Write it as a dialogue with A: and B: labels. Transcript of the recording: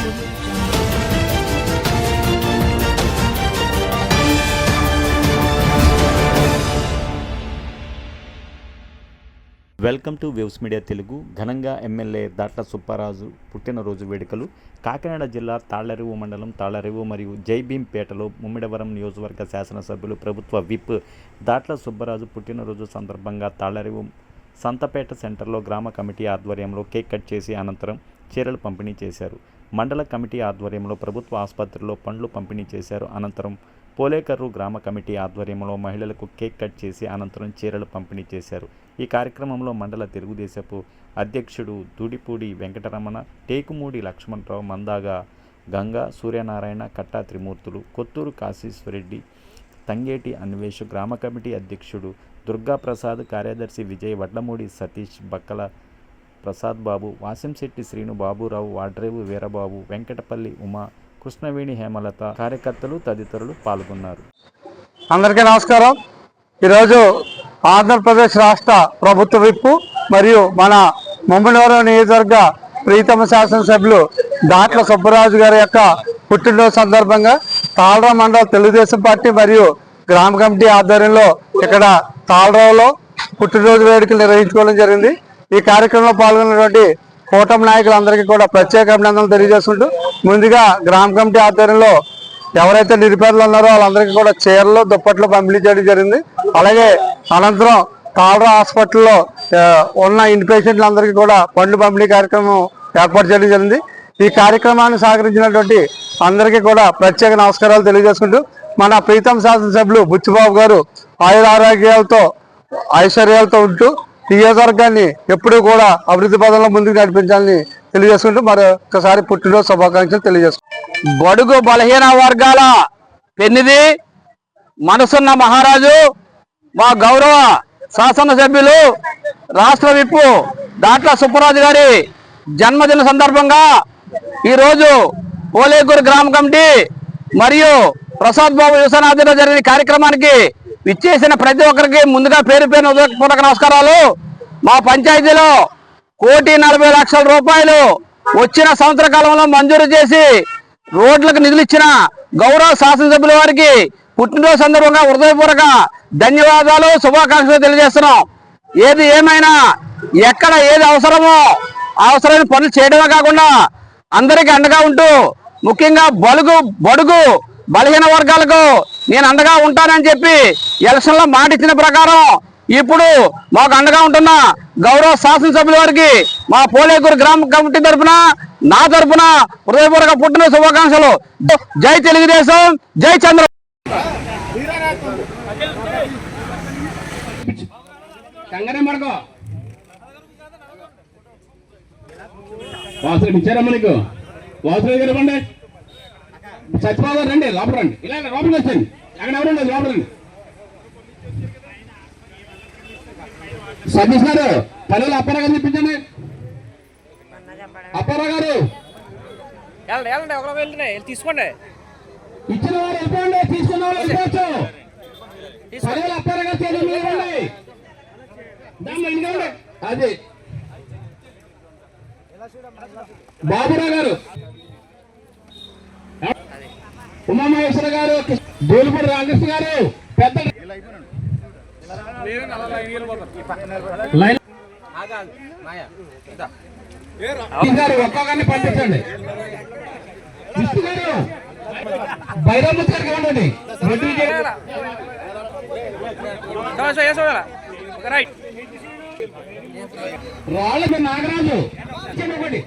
A: Welcome to waves media Telugu. ఘనంగా MLA Datla Subbaraju పుట్టినరోజు వేడుకలు కాకినాడ జిల్లా తాళ్లరేవు మండలం తాళ్లరేవు మరియు జైభీంపేటలో ముమ్మిడివరం నియోజకవర్గ శాసనసభ్యులు ప్రభుత్వ విప్ దాట్ల సుబ్బరాజు పుట్టినరోజు సందర్భంగా తాళ్లరేవు సంతపేట సెంటర్లో గ్రామ కమిటీ ఆధ్వర్యంలో కేక్ కట్ చేసి అనంతరం చీరలు పంపిణీ చేశారు. మండల కమిటీ ఆధ్వర్యంలో ప్రభుత్వ ఆసుపత్రిలో పండ్లు పంపిణీ చేశారు. అనంతరం పోలేకర్రు గ్రామ కమిటీ ఆధ్వర్యంలో మహిళలకు కేక్ కట్ చేసి అనంతరం చీరలు పంపిణీ చేశారు. ఈ కార్యక్రమంలో మండల తెలుగుదేశపు అధ్యక్షుడు దూడిపూడి వెంకటరమణ, టేకుమూడి లక్ష్మణరావు, మందాగా గంగా, సూర్యనారాయణ, కట్టా త్రిమూర్తులు, కొత్తూరు కాశీశ్వరెడ్డి, తంగేటి అన్వేష్, గ్రామ కమిటీ అధ్యక్షుడు దుర్గాప్రసాద్, కార్యదర్శి విజయ్, వడ్లమూడి సతీష్, బక్కల ప్రసాద్ బాబు, వాసింశెట్టి శ్రీను, బాబురావు, వాడ్రేవు వీరబాబు, వెంకటపల్లి ఉమా, కృష్ణవేణి, హేమలత, కార్యకర్తలు తదితరులు పాల్గొన్నారు.
B: అందరికీ నమస్కారం. ఈరోజు ఆంధ్రప్రదేశ్ రాష్ట్ర ప్రభుత్వ విప్పు మరియు మన ముమ్మిడివరం నియోజకవర్గ ప్రీతమ శాసనసభ్యులు దాట్ల సుబ్బరాజు గారి యొక్క పుట్టినరోజు సందర్భంగా తాళ్లరావు మండల తెలుగుదేశం పార్టీ మరియు గ్రామ కమిటీ ఆధ్వర్యంలో ఇక్కడ తాళ్లరావులో పుట్టినరోజు వేడుకలు నిర్వహించుకోవడం జరిగింది. ఈ కార్యక్రమంలో పాల్గొన్నటువంటి కూటమి నాయకులందరికీ కూడా ప్రత్యేక అభినందనలు తెలియజేసుకుంటూ, ముందుగా గ్రామ కమిటీ ఆధ్వర్యంలో ఎవరైతే నిరుపేదలు ఉన్నారో వాళ్ళందరికీ కూడా చీరలు, దుప్పట్లు పంపిణీ చేయడం జరిగింది. అలాగే అనంతరం తాళ్లరావు హాస్పిటల్లో ఉన్న ఇన్ పేషెంట్లందరికీ కూడా పండ్లు పంపిణీ కార్యక్రమం ఏర్పాటు చేయడం జరిగింది. ఈ కార్యక్రమాన్ని సహకరించినటువంటి అందరికీ కూడా ప్రత్యేక నమస్కారాలు తెలియజేసుకుంటూ, మన ప్రీతం శాసనసభ్యులు బుచ్చిబాబు గారు ఆయురారోగ్యాలతో ఐశ్వర్యాలతో ఉంటూ నియోజకవర్గాన్ని ఎప్పుడూ కూడా అభివృద్ధి పదంలో ముందుకు నడిపించాలని తెలియజేసుకుంటూ మరొకసారి పుట్టినరోజు శుభాకాంక్షలు తెలియజేసుకుంటాం.
C: బడుగు బలహీన వర్గాల పెన్నిది మనసున్న మహారాజు మా గౌరవ శాసనసభ్యులు రాష్ట్ర విప్పు దాట్ల సుబ్బరాజు గారి జన్మదిన సందర్భంగా ఈరోజు పోలేకూరు గ్రామ కమిటీ మరియు ప్రసాద్ బాబు యువసేన జరిగిన కార్యక్రమానికి విచ్చేసిన ప్రతి ఒక్కరికి ముందుగా పేరు పేరు హృదయపూర్వక నమస్కారాలు. మా పంచాయతీలో 1,40,00,000 రూపాయలు వచ్చిన సంవత్సర కాలంలో మంజూరు చేసి రోడ్లకు నిధులు ఇచ్చిన గౌరవ శాసనసభ్యుల వారికి పుట్టినరోజు సందర్భంగా హృదయపూర్వక ధన్యవాదాలు, శుభాకాంక్షలు తెలియజేస్తున్నాం. ఏది ఏమైనా ఎక్కడ ఏది అవసరమో అవసరమైన పనులు చేయడమే కాకుండా అందరికీ అండగా ఉంటూ, ముఖ్యంగా బడుగు బలహీన వర్గాలకు నేను అండగా ఉంటానని చెప్పి ఎలక్షన్లో మాట ఇచ్చిన ప్రకారం ఇప్పుడు మాకు అండగా ఉంటున్న గౌరవ శాసనసభ్యుల వారికి మా పోలేకూరు గ్రామ కమిటీ తరఫున, నా తరఫున హృదయపూర్వక పుట్టినరోజు శుభాకాంక్షలు. జై తెలుగుదేశం, జై చంద్ర.
D: సత్యబాబు గారు రండి, లోపల రండి, ఇలా లోపలికి వచ్చండి. అక్కడ ఎవరండి, లోపల రండి. సతీష్ గారు పల్లెలు అప్పారావు గారు చెప్పించండి. అప్పారావు గారు
C: తీసుకోండి,
D: ఇచ్చిన వారు వెళ్ళిపోండి, తీసుకున్న వాళ్ళు వెళ్ళిపోవచ్చు. పల్లెలు అప్పారావు గారు చేయండి. అది బాబురావు గారు, ఉమామహేశ్వర గారు, దూలిపూడి రామకృష్ణ గారు, పెద్ద గారు ఒక్కొక్కరిని పంపించండి. విష్ణు గారు, బైరామూర్తి గారికి ఇవ్వండి. రాళ్ళకి నాగరాజు ఒకటి